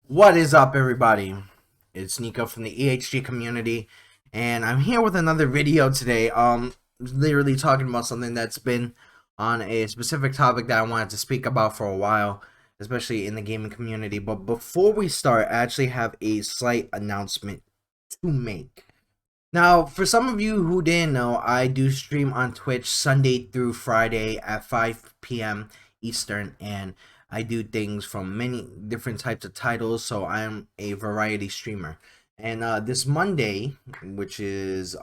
What is up, everybody? It's Nico from the EHG community, and I'm here with another video today. Literally talking about something that's been on a specific topic that I wanted to speak about for a while, especially in the gaming community. But before we start, I actually have a slight announcement to make. Now, for some of you who didn't know, I do stream on Twitch Sunday through Friday at 5 p.m. Eastern, and I do things from many different types of titles, so I'm a variety streamer. And this Monday, which is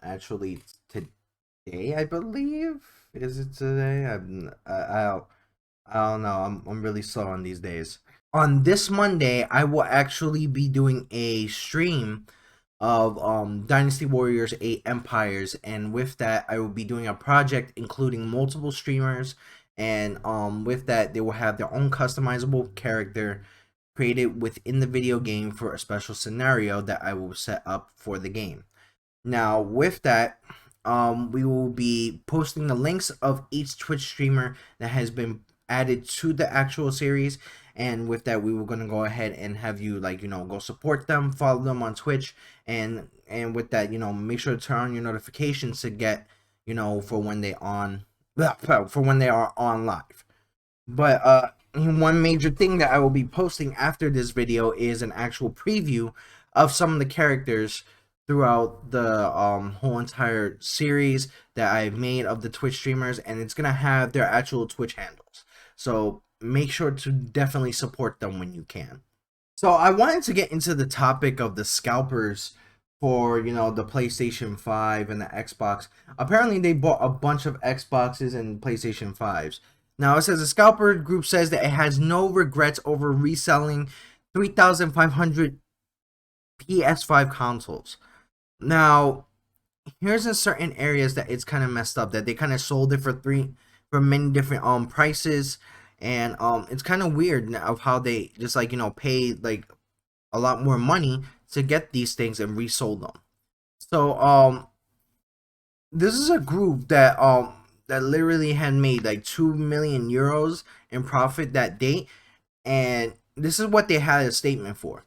actually today, I believe, is it today? I don't know. I'm really slow on these days. On this Monday, I will actually be doing a stream of Dynasty Warriors 8 Empires, and with that I will be doing a project including multiple streamers, and with that they will have their own customizable character created within the video game for a special scenario that I will set up for the game. Now with that, we will be posting the links of each Twitch streamer that has been added to the actual series, and with that we were going to go ahead and have you go support them, follow them on Twitch, and with that make sure to turn on your notifications to get for when they are on live. But one major thing that I will be posting after this video is an actual preview of some of the characters throughout the whole entire series that I've made of the Twitch streamers, and it's gonna have their actual Twitch handles. So make sure to definitely support them when you can. So I wanted to get into the topic of the scalpers for the PlayStation 5 and the Xbox. Apparently they bought a bunch of Xboxes and PlayStation 5s. Now it says the scalper group says that it has no regrets over reselling 3,500 PS5 consoles. Now here's in certain areas that it's kind of messed up, that they kind of sold it for many different prices, and it's kind of weird of how they just paid like a lot more money to get these things and resold them. So this is a group that literally had made like 2 million euros in profit that day, and this is what they had a statement for.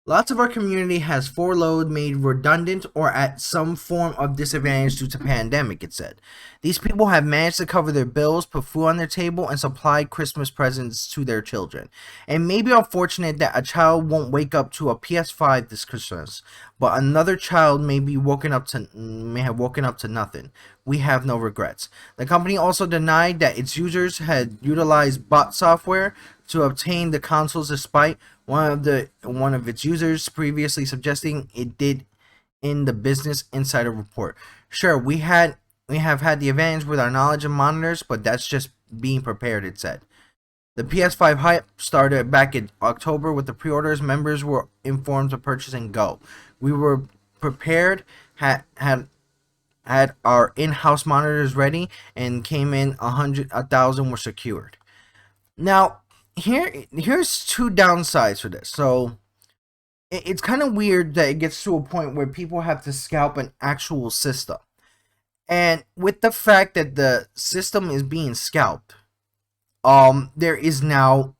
Lots of our community has furloughed, made redundant, or at some form of disadvantage due to pandemic, it said. These people have managed to cover their bills, put food on their table, and supply Christmas presents to their children. It may be unfortunate that a child won't wake up to a PS5 this Christmas, but another child may have woken up to nothing. We have no regrets. The company also denied that its users had utilized bot software to obtain the consoles, despite one of its users previously suggesting it did in the Business Insider report. Sure, we have had the advantage with our knowledge of monitors, but that's just being prepared, it said. The PS5 hype started back in October with the pre-orders. Members were informed to purchase and go. We were prepared, had our in-house monitors ready, and came in 1,000 were secured. Now, here's two downsides for this. So it's kind of weird that it gets to a point where people have to scalp an actual system, and with the fact that the system is being scalped, there is now,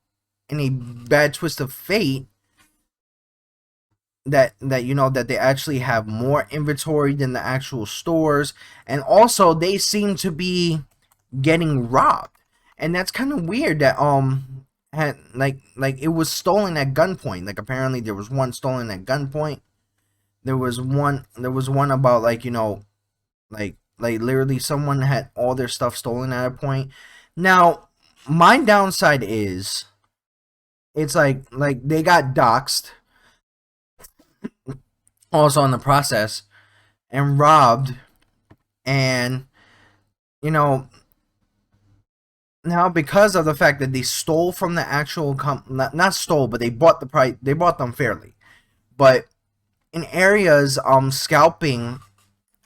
in a bad twist of fate, that they actually have more inventory than the actual stores, and also they seem to be getting robbed, and that's kind of weird that had like it was stolen at gunpoint. Like apparently there was one stolen at gunpoint. There was one about like literally someone had all their stuff stolen at a point. Now my downside is it's like they got doxxed also in the process and robbed, and now because of the fact that they stole from the actual not stole, but they bought them fairly. But in areas, scalping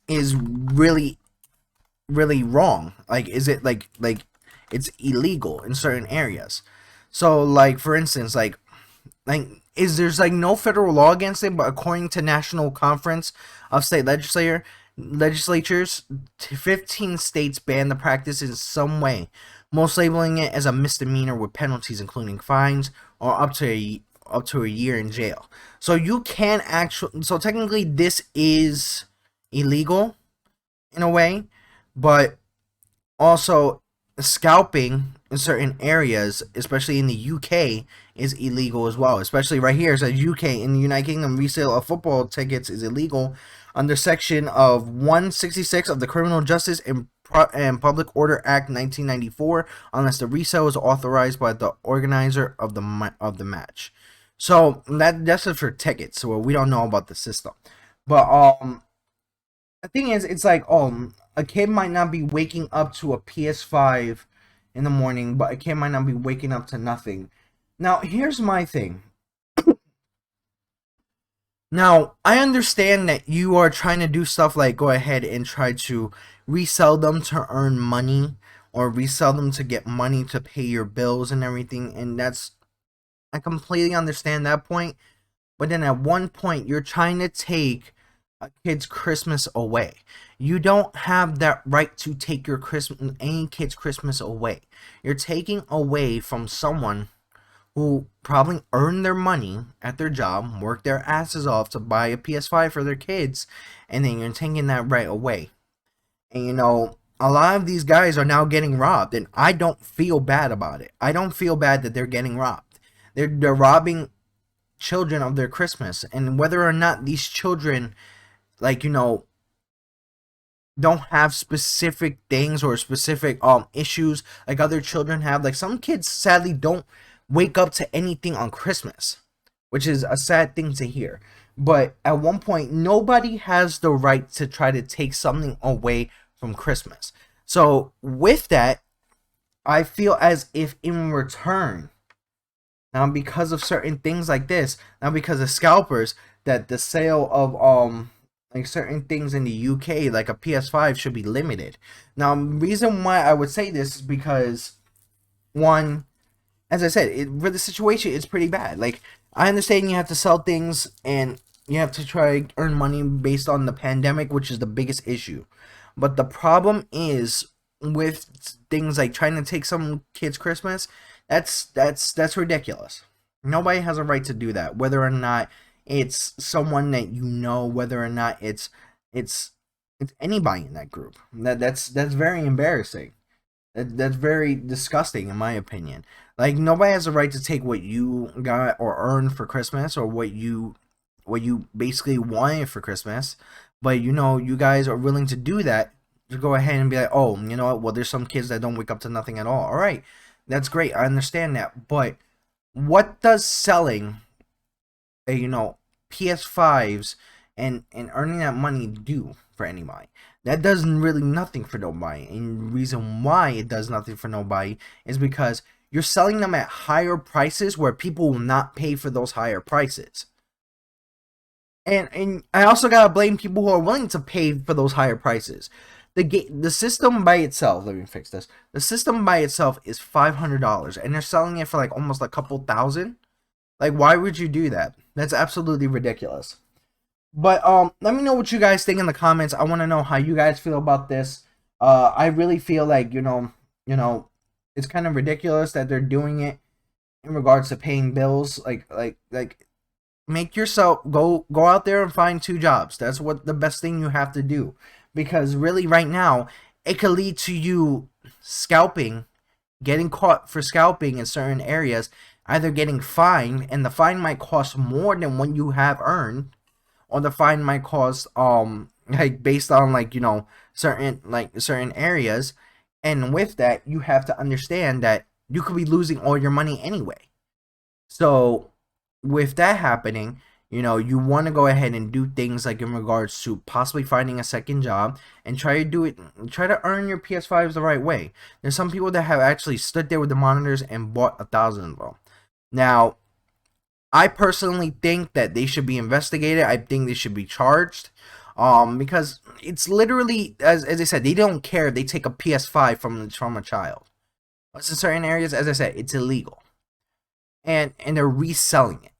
is really wrong. Like, is it like it's illegal in certain areas. So like for instance, there's no federal law against it, but according to National Conference of State Legislatures, 15 states ban the practice in some way, most labeling it as a misdemeanor with penalties including fines or up to up to a year in jail. So you can actually, so technically this is illegal in a way, but also scalping in certain areas, especially in the UK, is illegal as well. Especially right here, it says UK, in the United Kingdom, resale of football tickets is illegal under section of 166 of the Criminal Justice and Public Order Act 1994, unless the resale is authorized by the organizer of the match. So that's just for tickets. So we don't know about the system, but the thing is, it's like, a kid might not be waking up to a PS5 in the morning, but a kid might not be waking up to nothing. Now, here's my thing. Now, I understand that you are trying to do stuff like go ahead and try to resell them to earn money, or resell them to get money to pay your bills and everything, and I completely understand that point. But then at one point, you're trying to take a kid's Christmas away. You don't have that right to take your any kid's Christmas away. You're taking away from someone who probably earned their money at their job, worked their asses off to buy a PS5 for their kids, and then you're taking that right away. And you know, a lot of these guys are now getting robbed, and I don't feel bad about it. I don't feel bad that they're getting robbed. They're robbing children of their Christmas, and whether or not these children, like, you know, don't have specific things or specific issues like other children have. Like, some kids sadly don't wake up to anything on Christmas, which is a sad thing to hear. But at one point, nobody has the right to try to take something away from Christmas. So with that, I feel as if in return, now because of certain things like this, now because of scalpers, that the sale of like certain things in the UK, like a PS5, should be limited. Now, reason why I would say this is because, one, as I said, for the situation, it's pretty bad. Like, I understand you have to sell things and you have to try to earn money based on the pandemic, which is the biggest issue. But the problem is with things like trying to take some kids' Christmas, that's ridiculous. Nobody has a right to do that, whether or not it's someone that you know, whether or not it's anybody in that group. That's very embarrassing. That's very disgusting, in my opinion. Like, nobody has a right to take what you got or earned for Christmas, or what you basically wanted for Christmas. But you know, you guys are willing to do that, to go ahead and be like, oh, you know what? Well, there's some kids that don't wake up to nothing at all. All right, that's great. I understand that. But what does selling PS5s and earning that money do for anybody? That does really nothing for nobody. And the reason why it does nothing for nobody is because you're selling them at higher prices where people will not pay for those higher prices. And I also gotta blame people who are willing to pay for those higher prices. The system by itself, let me fix this. The system by itself is $500, and they're selling it for like almost a couple thousand. Like, why would you do that? That's absolutely ridiculous. But let me know what you guys think in the comments. I want to know how you guys feel about this. I really feel like, you know, it's kind of ridiculous that they're doing it in regards to paying bills. Like make yourself go out there and find 2 jobs. That's what the best thing you have to do, because really right now it could lead to you scalping, getting caught for scalping in certain areas, either getting fined, and the fine might cost more than what you have earned, or the fine might cost like based on, like, you know, certain areas. And with that, you have to understand that you could be losing all your money anyway. So with that happening, you know, you want to go ahead and do things like in regards to possibly finding a second job and try to earn your PS5s the right way. There's some people that have actually stood there with the monitors and bought 1,000 of them. Now, I personally think that they should be investigated. I think they should be charged, because it's literally, as I said, they don't care if they take a PS5 from a child. But in certain areas, as I said, it's illegal, and they're reselling it,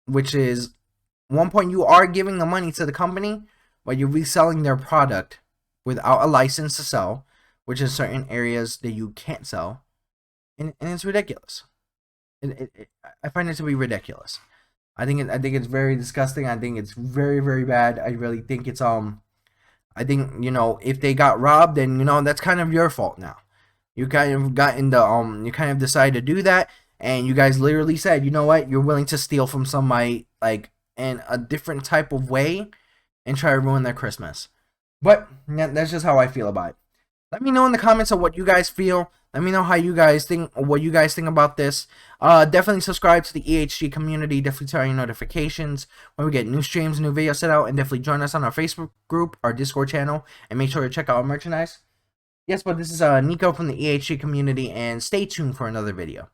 which is, one point, you are giving the money to the company, but you're reselling their product without a license to sell, which is certain areas that you can't sell, and it's ridiculous. I find it to be ridiculous. I think it's very disgusting. I think it's very, very bad. I really think it's I think, you know, if they got robbed, then, you know, that's kind of your fault now. You kind of got in the you kind of decided to do that, and you guys literally said, you know what, you're willing to steal from somebody like in a different type of way and try to ruin their Christmas. But yeah, that's just how I feel about it. Let me know in the comments of what you guys feel. Let me know how you guys think, what you guys think about this. Definitely subscribe to the EHG community. Definitely turn on your notifications when we get new streams, new videos set out, and definitely join us on our Facebook group, our Discord channel, and make sure to check out our merchandise. Yes, but this is Nikko from the EHG community, and stay tuned for another video.